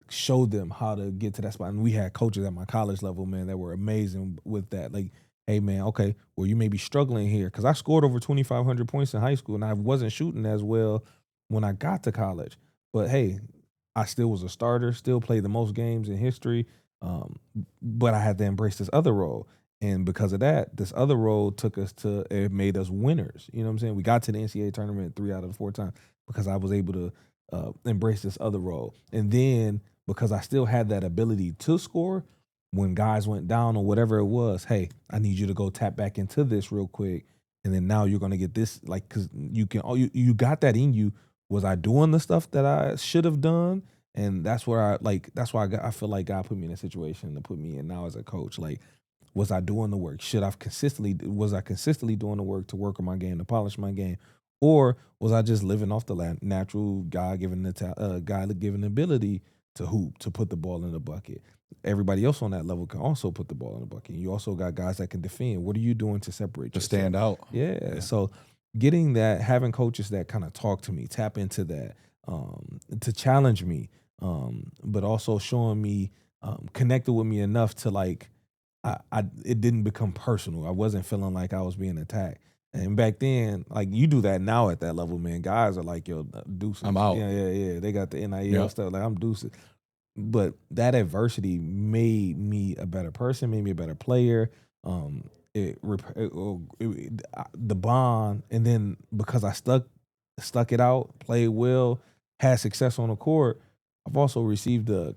show them how to get to that spot. And we had coaches at my college level, man, that were amazing with that. Like, hey, man, okay, well, you may be struggling here because I scored over 2,500 points in high school, and I wasn't shooting as well when I got to college. But hey, I still was a starter, still played the most games in history, but I had to embrace this other role. And because of that, this other role it made us winners. You know what I'm saying? We got to the NCAA tournament 3 out of the 4 times because I was able to embrace this other role. And then because I still had that ability to score, when guys went down or whatever it was, hey, I need you to go tap back into this real quick. And then now you're going to get this, like, because you got that in you. Was I doing the stuff that I should have done? And that's where I feel like God put me in a situation to put me in now as a coach. Like, was I doing the work? Was I consistently doing the work to work on my game, to polish my game? Or was I just living off the natural God-given ability to hoop, to put the ball in the bucket? Everybody else on that level can also put the ball in the bucket. You also got guys that can defend. What are you doing to separate yourself? To stand out. Yeah. So getting that, having coaches that kind of talk to me, tap into that, to challenge me, but also showing me, connected with me enough to like, it didn't become personal. I wasn't feeling like I was being attacked. And back then, like you do that now at that level, man. Guys are like, yo, deuces. I'm out. Yeah. They got the NIL stuff. Like, I'm deuces. But that adversity made me a better person, made me a better player. The bond, and then because I stuck it out, played well, had success on the court, I've also received a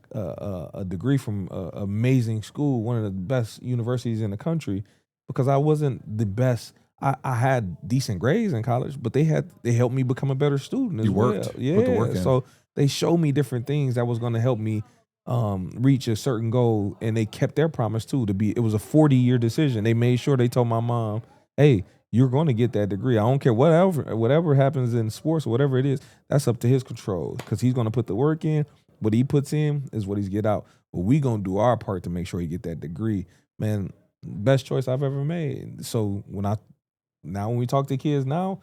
degree from an amazing school, one of the best universities in the country, because I wasn't the best. I had decent grades in college, but they helped me become a better student as well. Yeah, put the work in. So they showed me different things that was going to help me reach a certain goal, and they kept their promise too. It was a 40-year decision. They made sure they told my mom, "Hey, you're going to get that degree. I don't care whatever happens in sports or whatever it is. That's up to his control because he's going to put the work in. What he puts in is what he's get out. But we going to do our part to make sure he get that degree." Man, best choice I've ever made. So when we talk to kids now,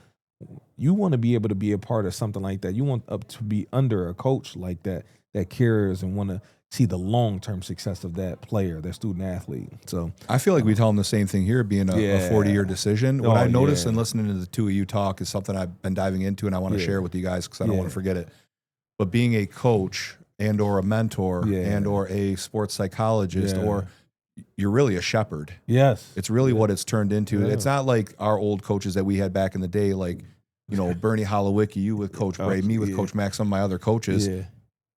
you want to be able to be a part of something like that. You want to be under a coach like that cares and want to see the long-term success of that player, that student athlete. So I feel like we tell them the same thing here, being a 40-year decision. What I noticed in listening to the two of you talk is something I've been diving into, and I want to share with you guys because I don't want to forget it. But being a coach and or a mentor and or a sports psychologist or you're really a shepherd. Yes. It's really what it's turned into. Yeah. It's not like our old coaches that we had back in the day, like, Bernie Holowicki, you with Coach Bray, me with Coach Max, some of my other coaches. Yeah.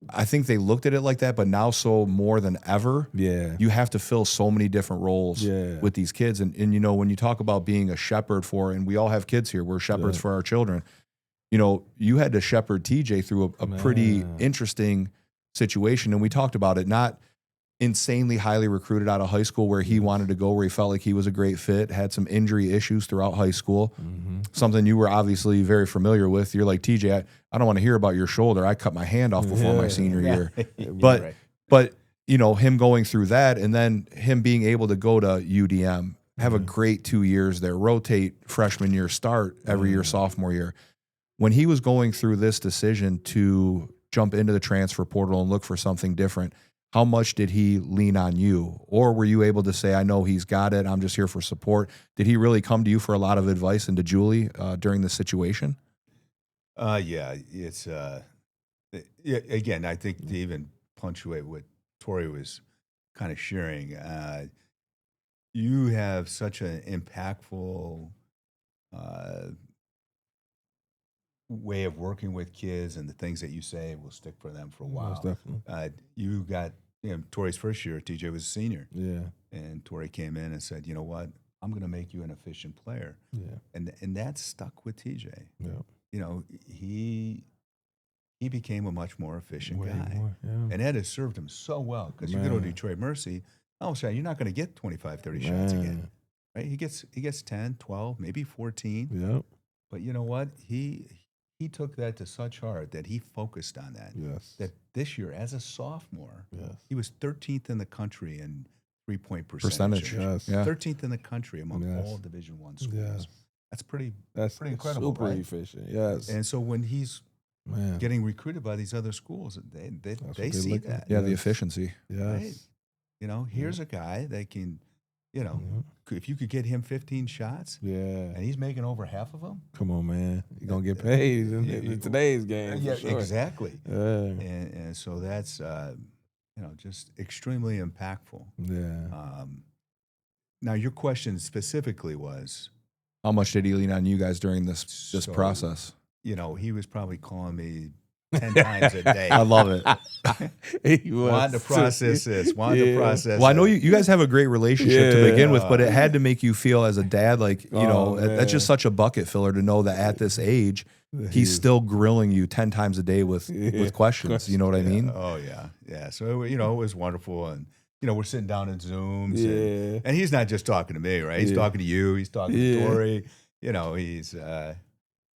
I think they looked at it like that, but now so more than ever, you have to fill so many different roles with these kids. And when you talk about being a shepherd and we all have kids here, we're shepherds for our children. You had to shepherd TJ through a pretty interesting situation. And we talked about it, not insanely highly recruited out of high school where he wanted to go, where he felt like he was a great fit, had some injury issues throughout high school, something you were obviously very familiar with. You're like, TJ, I don't want to hear about your shoulder. I cut my hand off before my senior year. But him going through that and then him being able to go to UDM, have a great 2 years there, rotate freshman year, start every year, sophomore year. When he was going through this decision to jump into the transfer portal and look for something different, how much did he lean on you? Or were you able to say, I know he's got it, I'm just here for support? Did he really come to you for a lot of advice, and to Julie during this situation? Yeah, it's again, I think to even punctuate what Tori was kind of sharing, you have such an impactful way of working with kids, and the things that you say will stick for them for a while. Most definitely. You got, Tori's first year, TJ was a senior. Yeah. And Tori came in and said, you know what, I'm going to make you an efficient player. Yeah. And that stuck with TJ. Yeah. You know, he became a much more efficient Way guy. more, yeah. And that has served him so well, because you go to Detroit Mercy, all of a sudden you're not going to get 25, 30 shots again. Right? He gets 10, 12, maybe 14. Yep. But you know what? He took that to such heart that he focused on that. Yes. That this year, as a sophomore, Yes. he was 13th in the country in 3-point Percentage. Yes. Yeah. 13th in the country among all Division I schools. Yes. That's pretty That's pretty incredible, super right? efficient. Yes. And so when he's getting recruited by these other schools, they see that. Yeah, the efficiency. Yes. Right? You know, here's a guy that can, if you could get him 15 shots, and he's making over half of them. Come on, man. You're going to get paid in today's game. Yeah, for sure. exactly. Yeah. And so that's, just extremely impactful. Yeah. Now, your question specifically was, how much did he lean on you guys during this process? He was probably calling me 10 times a day. I love it. Wanting to process this. Wanting to process. Well, I know you guys have a great relationship to begin with, but it had to make you feel as a dad, like, that's just such a bucket filler to know that at this age, he's still grilling you 10 times a day with questions. You know what I mean? Oh, yeah. Yeah. So, it was wonderful. And, we're sitting down in Zooms. And he's not just talking to me, right? He's talking to you. He's talking to Tori. He's...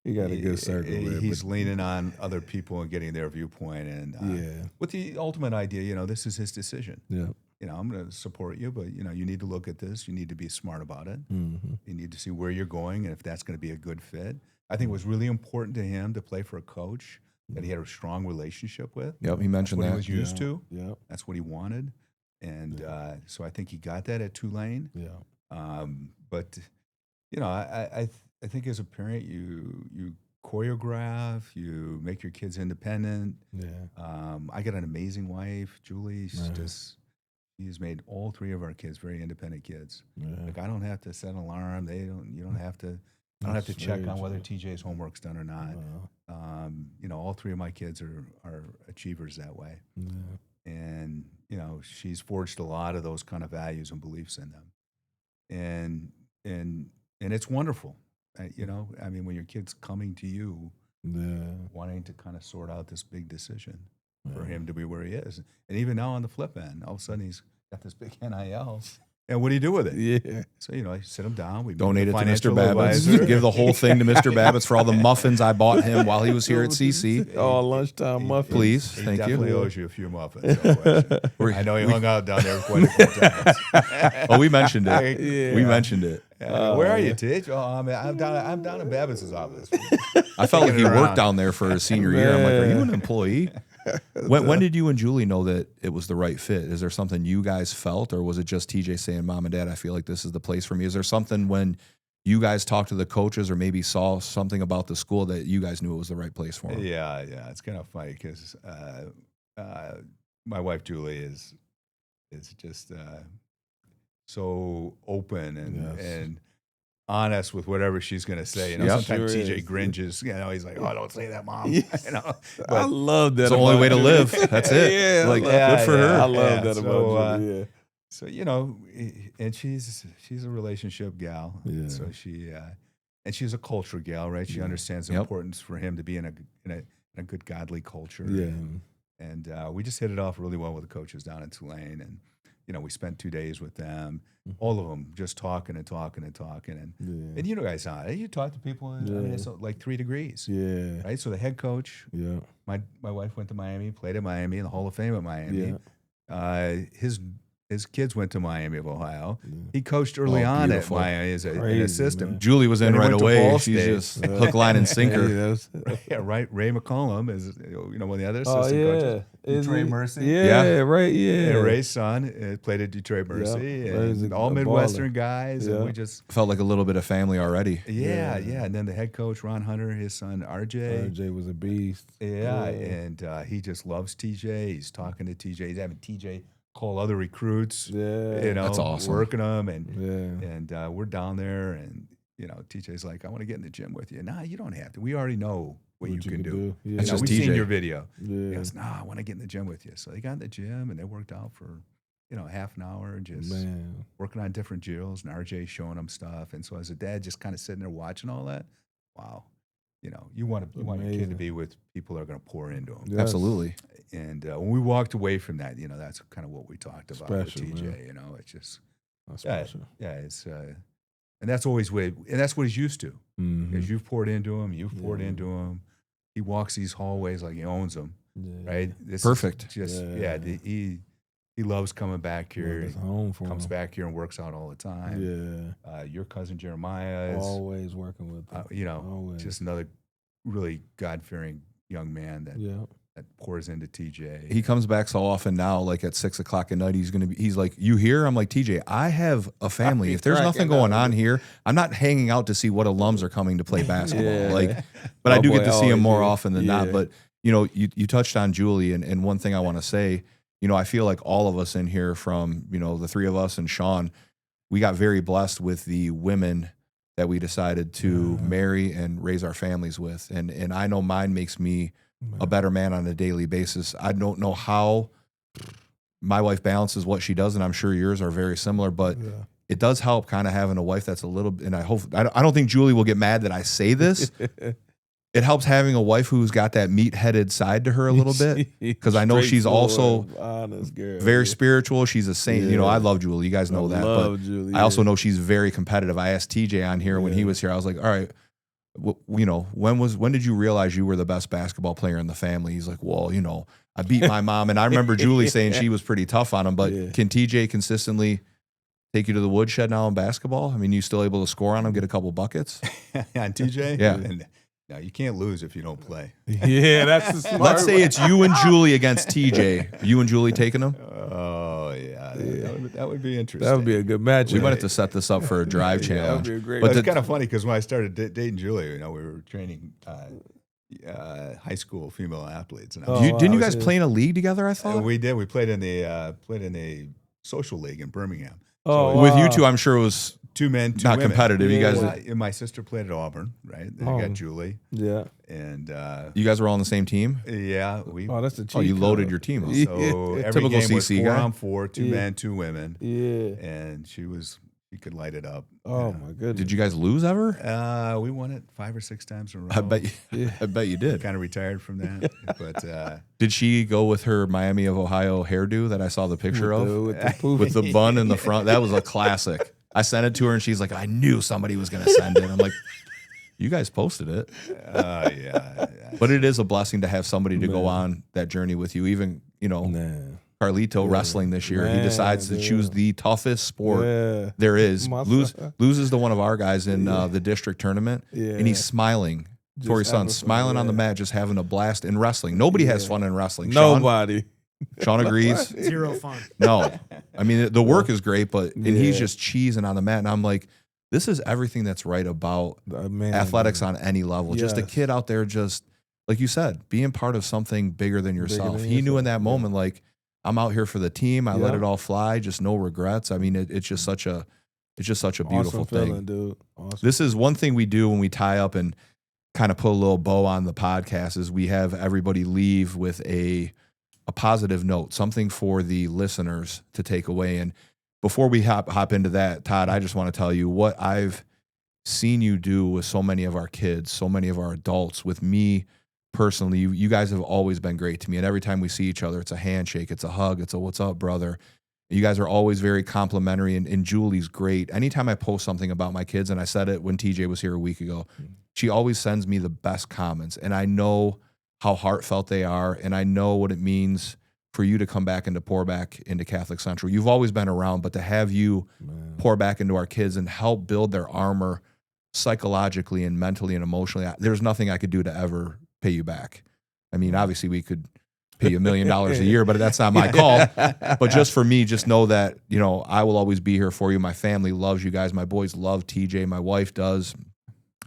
he got a good circle. He's leaning on other people and getting their viewpoint. And with the ultimate idea, this is his decision. Yeah. I'm going to support you, but, you need to look at this. You need to be smart about it. Mm-hmm. You need to see where you're going and if that's going to be a good fit. I think it was really important to him to play for a coach that he had a strong relationship with. Yep, he mentioned that's what that. he was used to. Yep. That's what he wanted. And so I think he got that at Tulane. Yeah. But, I think as a parent, you choreograph, you make your kids independent. Yeah. I got an amazing wife, Julie. She's made all three of our kids very independent kids. Yeah. Like, I don't have to set an alarm. You don't have to. I don't have to check on whether TJ's homework's done or not. All three of my kids are achievers that way. Yeah. And she's forged a lot of those kind of values and beliefs in them. And it's wonderful. When your kid's coming to you, wanting to kind of sort out this big decision for him to be where he is. And even now on the flip end, all of a sudden he's got this big NIL. And what do you do with it? Yeah. So, I sit him down. We donate it to Mr. Babbitts. Babbitts. Give the whole thing to Mr. Babbitts for all the muffins I bought him while he was here at CC. Oh, lunchtime muffins. Please, he thank you. Definitely owes you a few muffins. No question. I know he hung out down there quite a few times. Oh, we mentioned it. Yeah. We mentioned it. Where are you, Titch? Oh, I'm down in Babbitts' office. I felt like he worked down there for his senior year. I'm like, are you an employee? When did you and Julie know that it was the right fit? Is there something you guys felt, or was it just TJ saying, Mom and Dad, I feel like this is the place for me? Is there something when you guys talked to the coaches or maybe saw something about the school that you guys knew it was the right place for him? Yeah. It's kind of funny because my wife, Julie, is just so open and honest with whatever she's going to say. Sometimes sure TJ gringes. He's like, "Oh, don't say that, Mom." Yes. But I love that. It's the only way to live. That's it. Yeah, good for her. I love that about you. So and she's a relationship gal. Yeah. So and she's a culture gal, right? She understands the importance for him to be in a good godly culture. Yeah. And we just hit it off really well with the coaches down in Tulane, and we spent 2 days with them, all of them, just talking and talking and talking. And you guys you talk to people, it's like 3 degrees. Yeah. Right? So the head coach, my wife went to Miami, played at Miami, in the Hall of Fame at Miami. Yeah. his kids went to Miami of Ohio. He coached early on beautiful. at Miami as an Crazy, assistant. man. Julie was in Then he right went to away. Ball She's State. just hook, line, and sinker. Yeah, right. Ray McCollum is one of the other Oh, assistant coaches. Is Detroit he? Mercy. Yeah, right. Yeah. And Ray's son played at Detroit Mercy, Ray's and a all baller. Midwestern guys, and Yeah. we just Felt like a little bit of family already. yeah. And then the head coach Ron Hunter, his son RJ. RJ was a beast. Yeah, and he just loves TJ. He's talking to TJ. He's having TJ call other recruits. Yeah. You know, That's awesome. working them, and Yeah. we're down there, and TJ's like, I want to get in the gym with you. Nah, you don't have to. We already know what you can do. Yeah. That's just we've seen TJ. your video. He Yeah. goes, nah, I want to get in the gym with you. So they got in the gym, and they worked out for half an hour, just Man. working on different drills, and RJ showing them stuff. And so as a dad, just kind of sitting there watching all that, wow. You want your kid to Amazing. be with people that are going to pour into him. Yes. Absolutely. And when we walked away from that, that's kind of what we talked about Special, with TJ. man. It's just That's yeah, special. it's and that's always and that's what he's used to. Mhm. Because you've poured into him, you've poured Yeah. into him. He walks these hallways like he owns them, Yeah. right? This is Perfect. just Yeah. he loves coming back Well, here. it's home for Comes him. back here and works out all the time. Yeah. Your cousin Jeremiah is Always working with them. Always. just another really God-fearing young man that Yeah. pours into TJ. He comes back so often now, like at 6 o'clock at night, he's like, you here? I'm like, TJ, I have a family. If there's nothing going on here, I'm not hanging out to see what alums are coming to play basketball. Yeah. But I do Oh, get boy, to see him more always, often than yeah. not. But, you touched on Julie, and one thing I want to say, I feel like all of us in here from, the three of us and Sean, we got very blessed with the women that we decided to marry and raise our families with. And I know mine makes me a better man on a daily basis. I don't know how my wife balances what she does, and I'm sure yours are very similar, but it does help kind of having a wife that's a little, and I don't think Julie will get mad that I say this. It helps having a wife who's got that meat-headed side to her a little bit, because I know she's also honest girl. very spiritual. She's a saint. Yeah. I love Julie. You guys know that. But Julie, I also know she's very competitive. I asked TJ on here when he was here. I was like, all right, when did you realize you were the best basketball player in the family? He's like, well, I beat my mom. And I remember Julie saying she was pretty tough on him. But can TJ consistently take you to the woodshed now in basketball? I mean, you still able to score on him, get a couple buckets? On TJ? Yeah. And, no, you can't lose if you don't play. Yeah, that's the smart. Let's say it's you and Julie against TJ. You and Julie taking him? Oh, yeah. That would be interesting. That would be a good match. We might have to set this up for a drive That would challenge. be a great. But It's kind of funny because when I started dating Julie, we were training high school female athletes. And Didn't you guys play in a league together, I thought? we did. We played in a social league in Birmingham. With you two, I'm sure it was Two men, two not women. competitive. You guys, And my sister played at Auburn, right? Then I got Julie, Yeah. and you guys were all on the same team. yeah, we. Oh, that's the cheat. Oh, you loaded code. your team up. So every Typical game was CC 4 guy. on 4, two Yeah. men, two women, Yeah. and she could light it up. Oh my goodness. Did you guys lose ever? We won it 5 or 6 times in a row. I bet you did. Kind of retired from that, but Did she go with her Miami of Ohio hairdo that I saw the picture of with the poof. with the bun in the front? That was a classic. I sent it to her and she's like, I knew somebody was going to send it. I'm like, you guys posted it. yeah. But it is a blessing to have somebody to go on that journey with you. Even, Man. Carlito wrestling this year, he Man, decides to choose the toughest sport Yeah. there is. My Loses to one of our guys in the district tournament, and he's smiling. Tori's son having fun, smiling on the mat, just having a blast in wrestling. Nobody has fun in wrestling. Nobody. Sean agrees. Zero fun. No, I mean the work is great, but and he's just cheesing on the mat, and I'm like, this is everything that's right about athletics on any level. Just a Yes. kid out there, just like you said, being part of something bigger than yourself. than He knew in yourself, that moment, like, I'm out here for the team. I let it all fly, just no regrets. I mean, it's just such a beautiful Awesome thing. feeling, dude. Awesome. This is one thing we do when we tie up and kind of put a little bow on the podcast is we have everybody leave with a positive note, something for the listeners to take away. And before we hop into that, Todd, I just want to tell you what I've seen you do with so many of our kids, so many of our adults, with me personally. You guys have always been great to me. And every time we see each other, it's a handshake, it's a hug, it's a what's up, brother. You guys are always very complimentary, and Julie's great. Anytime I post something about my kids, and I said it when TJ was here a week ago, she always sends me the best comments. And I know how heartfelt they are, and I know what it means for you to come back and to pour back into Catholic Central. You've always been around, but to have you pour back into our kids and help build their armor psychologically and mentally and emotionally, there's nothing I could do to ever pay you back. I mean, obviously we could pay you $1 million a year, but that's not my call. But just for me, just know that, you know, I will always be here for you. My family loves you guys. My boys love TJ. My wife does.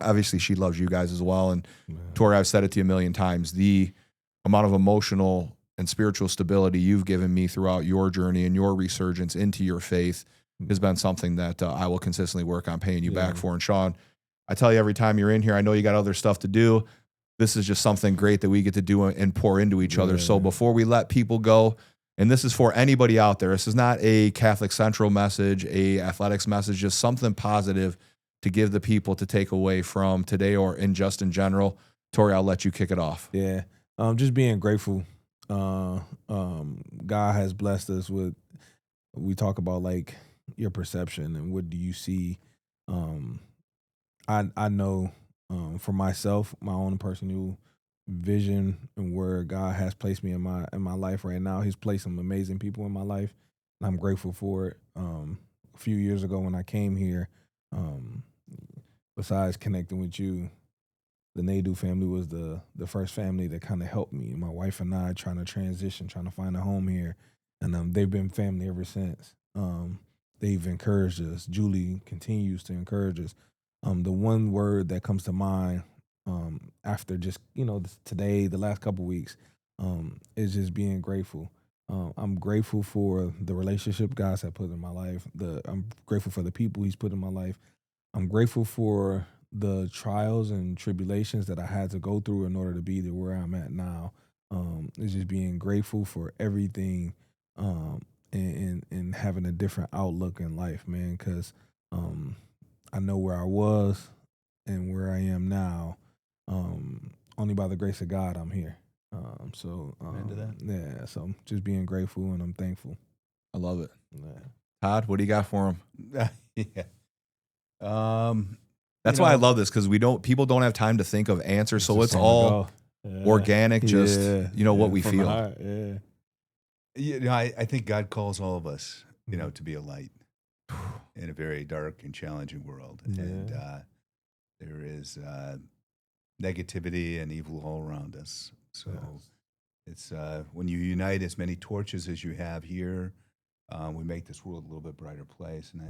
Obviously, she loves you guys as well. And Tori, I've said it to you a million times. The amount of emotional and spiritual stability you've given me throughout your journey and your resurgence into your faith has been something that I will consistently work on paying you back for. And Sean, I tell you every time you're in here, I know you got other stuff to do. This is just something great that we get to do and pour into each other. So before we let people go, and this is for anybody out there, this is not a Catholic Central message, a athletics message, just something positive to give the people to take away from today or in general. Tori, I'll let you kick it off. Yeah. Just being grateful. God has blessed us with, we talk about like your perception and what do you see. I know for myself, my own personal vision and where God has placed me in my life right now. He's placed some amazing people in my life, and I'm grateful for it. A few years ago when I came here, besides connecting with you, the Nadeau family was the first family that kind of helped me. My wife and I trying to transition, trying to find a home here, and they've been family ever since. They've encouraged us. Julie continues to encourage us. The one word that comes to mind after just, you know, today, the last couple of weeks, is just being grateful. I'm grateful for the relationship God's had put in my life. I'm grateful for the people He's put in my life. I'm grateful for the trials and tribulations that I had to go through in order to be there where I'm at now. It's just being grateful for everything and having a different outlook in life, man, because I know where I was and where I am now. Only by the grace of God, I'm here. Yeah, so I'm just being grateful and I'm thankful. I love it. Yeah. Todd, what do you got for him? Yeah. That's why I love this, because people don't have time to think of answers, so it's all organic, just what we feel. Yeah. You know, I think God calls all of us, you know, to be a light in a very dark and challenging world, and there is negativity and evil all around us. So it's when you unite as many torches as you have here, we make this world a little bit brighter place. And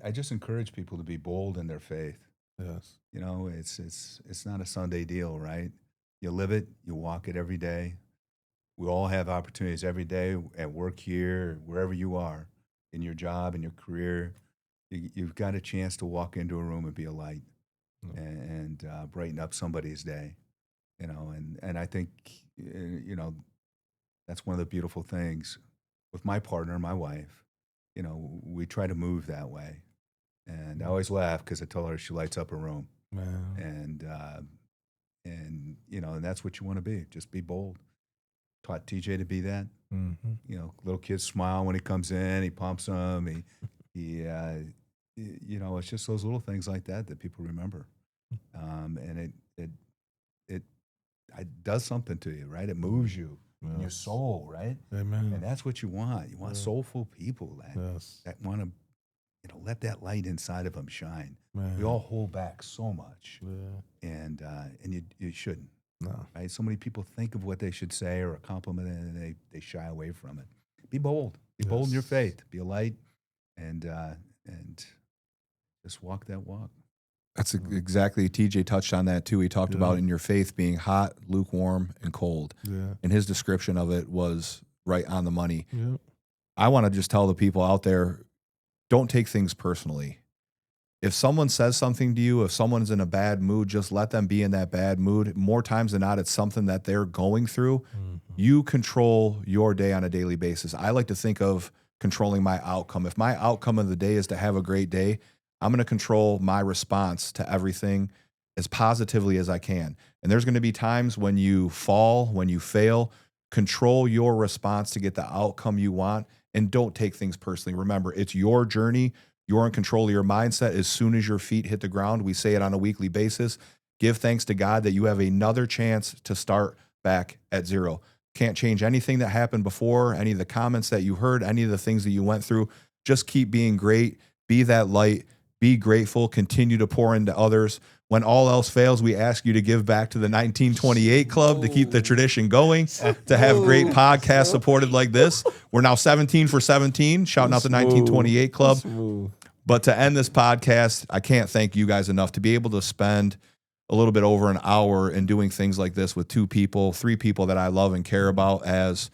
I just encourage people to be bold in their faith. Yes. You know, it's not a Sunday deal, right? You live it, you walk it every day. We all have opportunities every day at work here, wherever you are, in your job, in your career. You've got a chance to walk into a room and be a light and brighten up somebody's day. You know, and I think, that's one of the beautiful things with my partner, my wife. You know, we try to move that way. And I always laugh because I tell her she lights up a room. And that's what you want to be. Just be bold. Taught TJ to be that. Mm-hmm. You know, little kids smile when he comes in. He pumps them. It's just those little things like that people remember. And it does something to you, right? It moves you in your soul, right? Amen. And that's what you want. You want soulful people that want to, let that light inside of them shine. We all hold back so much, and you shouldn't. No. Right? So many people think of what they should say or a compliment, and they shy away from it. Be bold. Be bold in your faith. Be a light, and just walk that walk. That's exactly. TJ touched on that too. He talked about in your faith being hot, lukewarm, and cold. Yeah. And his description of it was right on the money. Yeah. I want to just tell the people out there, don't take things personally. If someone says something to you, if someone's in a bad mood, just let them be in that bad mood. More times than not, it's something that they're going through. Mm-hmm. You control your day on a daily basis. I like to think of controlling my outcome. If my outcome of the day is to have a great day, I'm going to control my response to everything as positively as I can. And there's going to be times when you fall, when you fail. Control your response to get the outcome you want, and don't take things personally. Remember, it's your journey. You're in control of your mindset as soon as your feet hit the ground. We say it on a weekly basis. Give thanks to God that you have another chance to start back at zero. Can't change anything that happened before, any of the comments that you heard, any of the things that you went through. Just keep being great. Be that light. Be grateful. Continue to pour into others. When all else fails, we ask you to give back to the 1928 Club to keep the tradition going, to have great podcasts supported like this. We're now 17 for 17, shouting out the 1928 Club. But to end this podcast, I can't thank you guys enough to be able to spend a little bit over an hour in doing things like this with 2 people, 3 people that I love and care about as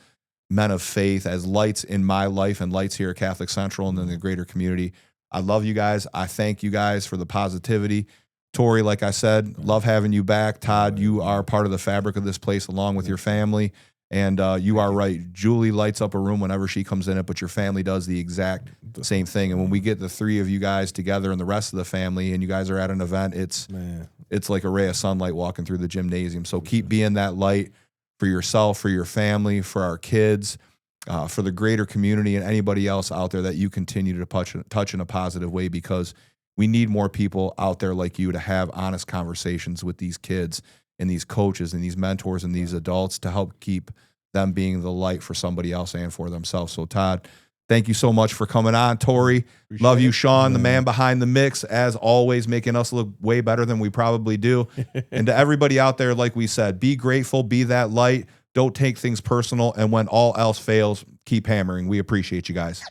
men of faith, as lights in my life and lights here at Catholic Central and in the greater community. I love you guys. I thank you guys for the positivity. Tori, like I said, love having you back. Todd, you are part of the fabric of this place along with your family. And you are right. Julie lights up a room whenever she comes in it, but your family does the exact same thing. And when we get the 3 of you guys together and the rest of the family and you guys are at an event, it's like a ray of sunlight walking through the gymnasium. So keep being that light for yourself, for your family, for our kids, for the greater community and anybody else out there that you continue to touch in a positive way, because we need more people out there like you to have honest conversations with these kids and these coaches and these mentors and these adults to help keep them being the light for somebody else and for themselves. So Todd, thank you so much for coming on. Tori, love you. Sean, the man behind the mix, as always, making us look way better than we probably do. And to everybody out there, like we said, be grateful, be that light. Don't take things personal. And when all else fails, keep hammering. We appreciate you guys.